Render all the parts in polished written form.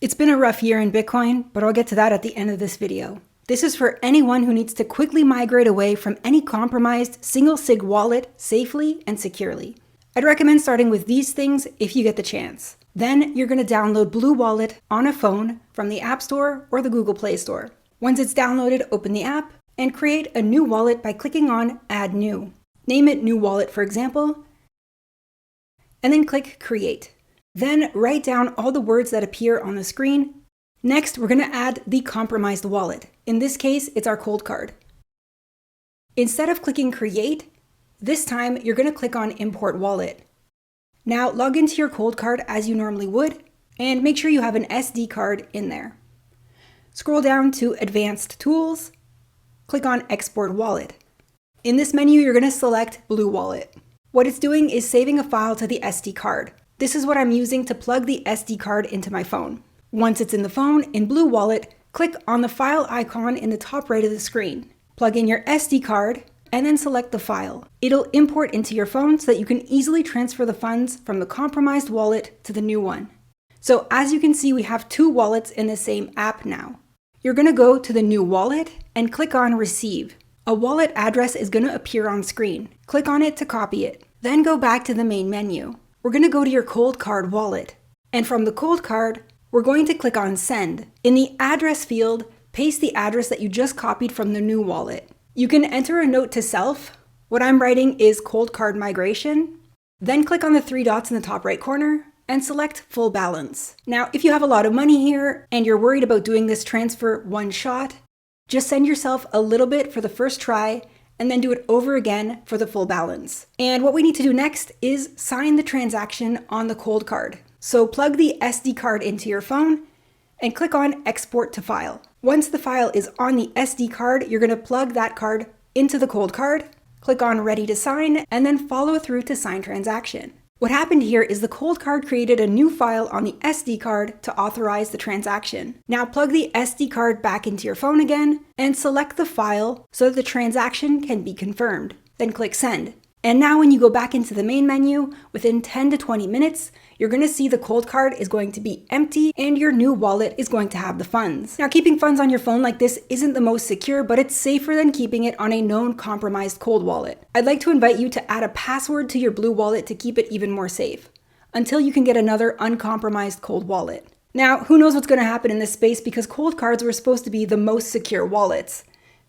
It's been a rough year in Bitcoin, but I'll get to that at the end of this video. This is for anyone who needs to quickly migrate away from any compromised single sig wallet safely and securely. I'd recommend starting with these things if you get the chance. Then you're going to download Blue Wallet on a phone from the App Store or the Google Play Store. Once it's downloaded, open the app and create a new wallet by clicking on Add New. Name it New Wallet, for example, and then click Create. Then write down all the words that appear on the screen. Next, we're going to add the compromised wallet. In this case, it's our ColdCard. Instead of clicking Create, this time you're going to click on Import Wallet. Now log into your ColdCard as you normally would, and make sure you have an SD card in there. Scroll down to Advanced Tools, click on Export Wallet. In this menu, you're going to select Blue Wallet. What it's doing is saving a file to the SD card. This is what I'm using to plug the SD card into my phone. Once it's in the phone, in Blue Wallet, click on the file icon in the top right of the screen. Plug in your SD card, and then select the file. It'll import into your phone so that you can easily transfer the funds from the compromised wallet to the new one. So as you can see, we have two wallets in the same app now. You're going to go to the new wallet and click on Receive. A wallet address is going to appear on screen. Click on it to copy it. Then go back to the main menu. We're going to go to your ColdCard wallet. And from the ColdCard, we're going to click on Send. In the address field, paste the address that you just copied from the new wallet. You can enter a note to self. What I'm writing is ColdCard migration. Then click on the three dots in the top right corner and select Full Balance. Now, if you have a lot of money here and you're worried about doing this transfer one shot, just send yourself a little bit for the first try and then do it over again for the full balance. And what we need to do next is sign the transaction on the ColdCard. So plug the SD card into your phone and click on Export to File. Once the file is on the SD card, you're going to plug that card into the ColdCard, click on Ready to Sign, and then follow through to sign transaction. What happened here is the ColdCard created a new file on the SD card to authorize the transaction. Now plug the SD card back into your phone again and select the file so that the transaction can be confirmed. Then click Send. And now when you go back into the main menu, within 10 to 20 minutes, you're going to see the ColdCard is going to be empty and your new wallet is going to have the funds. Now, keeping funds on your phone like this isn't the most secure, but it's safer than keeping it on a known compromised cold wallet. I'd like to invite you to add a password to your Blue Wallet to keep it even more safe, until you can get another uncompromised cold wallet. Now, who knows what's going to happen in this space because ColdCards were supposed to be the most secure wallets.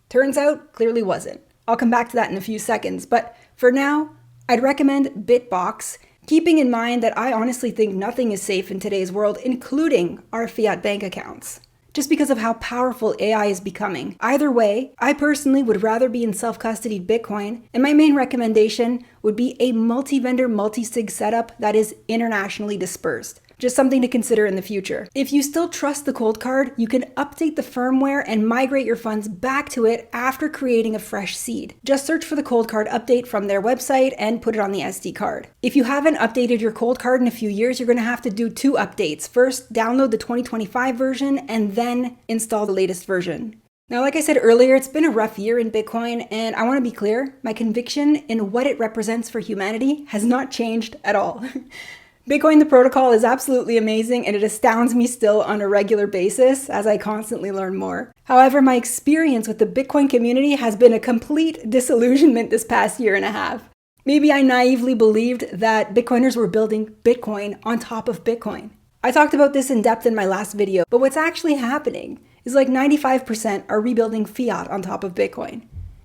Turns out, clearly wasn't. I'll come back to that in a few seconds, but for now, I'd recommend Bitbox, keeping in mind that I honestly think nothing is safe in today's world, including our fiat bank accounts, just because of how powerful AI is becoming. Either way, I personally would rather be in self-custodied Bitcoin, and my main recommendation would be a multi-vendor, multi-sig setup that is internationally dispersed. Just something to consider in the future. If you still trust the ColdCard, you can update the firmware and migrate your funds back to it after creating a fresh seed. Just search for the ColdCard update from their website and put it on the SD card. If you haven't updated your ColdCard in a few years, you're going to have to do two updates. First, download the 2025 version and then install the latest version. Now, like I said earlier, it's been a rough year in Bitcoin, and I want to be clear, my conviction in what it represents for humanity has not changed at all. Bitcoin, the protocol, is absolutely amazing, and it astounds me still on a regular basis as I constantly learn more. However, my experience with the Bitcoin community has been a complete disillusionment this past year and a half. Maybe I naively believed that Bitcoiners were building Bitcoin on top of Bitcoin. I talked about this in depth in my last video, but what's actually happening is like 95% are rebuilding fiat on top of Bitcoin.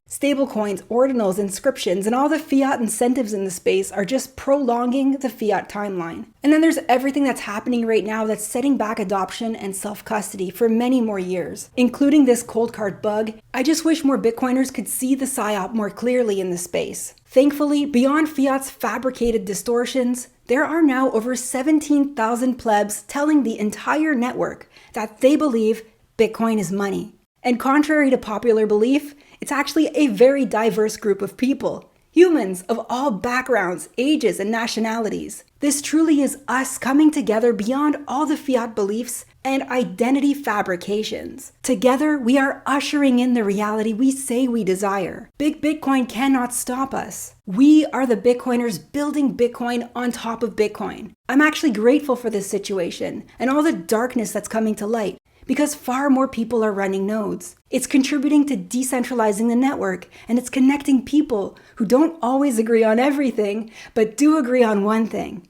Stablecoins, ordinals, inscriptions, and all the fiat incentives in the space are just prolonging the fiat timeline. And then there's everything that's happening right now that's setting back adoption and self-custody for many more years, including this ColdCard bug. I just wish more Bitcoiners could see the PSYOP more clearly in the space. Thankfully, beyond fiat's fabricated distortions, there are now over 17,000 plebs telling the entire network that they believe Bitcoin is money. And contrary to popular belief, it's actually a very diverse group of people. Humans of all backgrounds, ages, and nationalities. This truly is us coming together beyond all the fiat beliefs and identity fabrications. Together, we are ushering in the reality we say we desire. Big Bitcoin cannot stop us. We are the Bitcoiners building Bitcoin on top of Bitcoin. I'm actually grateful for this situation and all the darkness that's coming to light, because far more people are running nodes. It's contributing to decentralizing the network, and it's connecting people who don't always agree on everything, but do agree on one thing.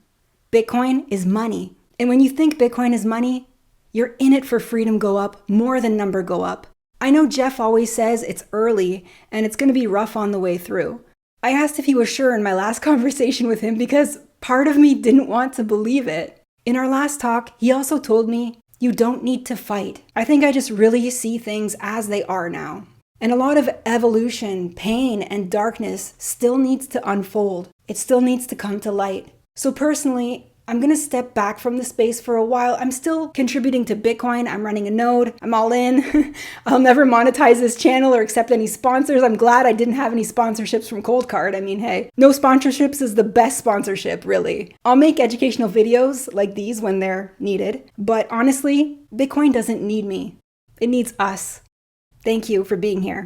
Bitcoin is money. And when you think Bitcoin is money, you're in it for freedom go up more than number go up. I know Jeff always says it's early and it's going to be rough on the way through. I asked if he was sure in my last conversation with him because part of me didn't want to believe it. In our last talk, he also told me, you don't need to fight. I think I just really see things as they are now. And a lot of evolution, pain, and darkness still needs to unfold. It still needs to come to light. So personally, I'm going to step back from the space for a while. I'm still contributing to Bitcoin. I'm running a node. I'm all in. I'll never monetize this channel or accept any sponsors. I'm glad I didn't have any sponsorships from ColdCard. I mean, hey, no sponsorships is the best sponsorship, really. I'll make educational videos like these when they're needed. But honestly, Bitcoin doesn't need me. It needs us. Thank you for being here.